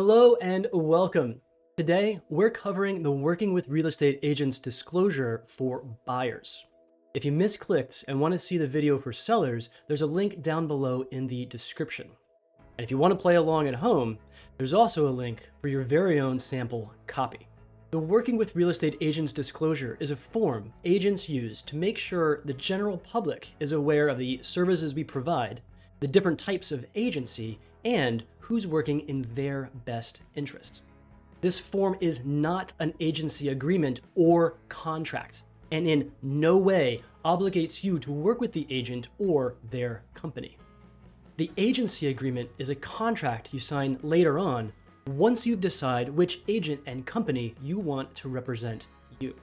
Hello and welcome. Today, we're covering the Working with Real Estate Agents disclosure for buyers. If you misclicked and want to see the video for sellers, there's a link down below in the description. And if you want to play along at home, there's also a link for your very own sample copy. The Working with Real Estate Agents disclosure is a form agents use to make sure the general public is aware of the services we provide, the different types of agency, and who's working in their best interest. This form is not an agency agreement or contract, and in no way obligates you to work with the agent or their company. The agency agreement is a contract you sign later on once you decide which agent and company you want to represent you.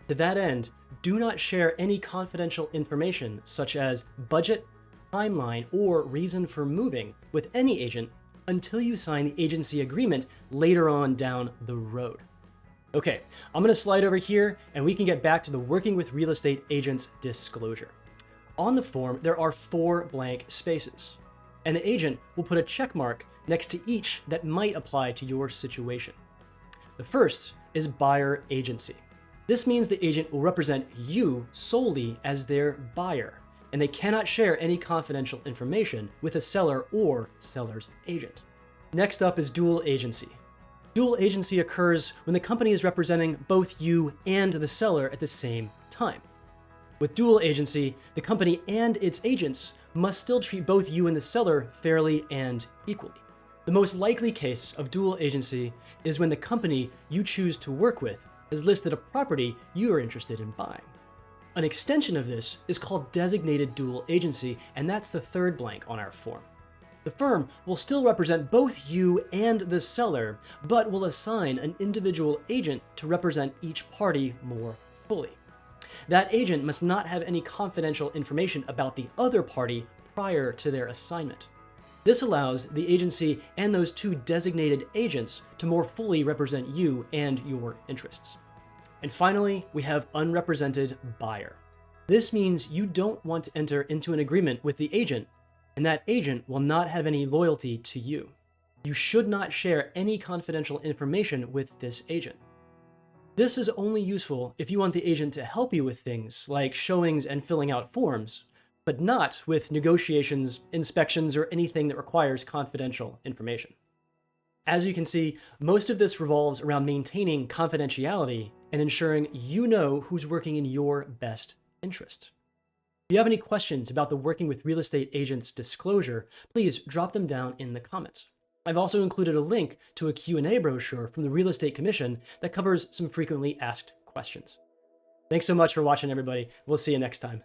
To that end, do not share any confidential information such as budget, timeline, or reason for moving with any agent until you sign the agency agreement later on down the road. Okay, I'm gonna slide over here and we can get back to the Working with Real Estate Agents disclosure. On the form, there are 4 blank spaces, and the agent will put a check mark next to each that might apply to your situation. The first is buyer agency. This means the agent will represent you solely as their buyer, and they cannot share any confidential information with a seller or seller's agent. Next up is dual agency. Dual agency occurs when the company is representing both you and the seller at the same time. With dual agency, the company and its agents must still treat both you and the seller fairly and equally. The most likely case of dual agency is when the company you choose to work with has listed a property you are interested in buying. An extension of this is called designated dual agency, and that's the third blank on our form. The firm will still represent both you and the seller, but will assign an individual agent to represent each party more fully. That agent must not have any confidential information about the other party prior to their assignment. This allows the agency and those 2 designated agents to more fully represent you and your interests. And finally, we have unrepresented buyer. This means you don't want to enter into an agreement with the agent, and that agent will not have any loyalty to you. You should not share any confidential information with this agent. This is only useful if you want the agent to help you with things like showings and filling out forms, but not with negotiations, inspections, or anything that requires confidential information. As you can see, most of this revolves around maintaining confidentiality and ensuring you know who's working in your best interest. If you have any questions about the Working with Real Estate Agents disclosure, please drop them down in the comments. I've also included a link to a Q&A brochure from the Real Estate Commission that covers some frequently asked questions. Thanks so much for watching, everybody. We'll see you next time.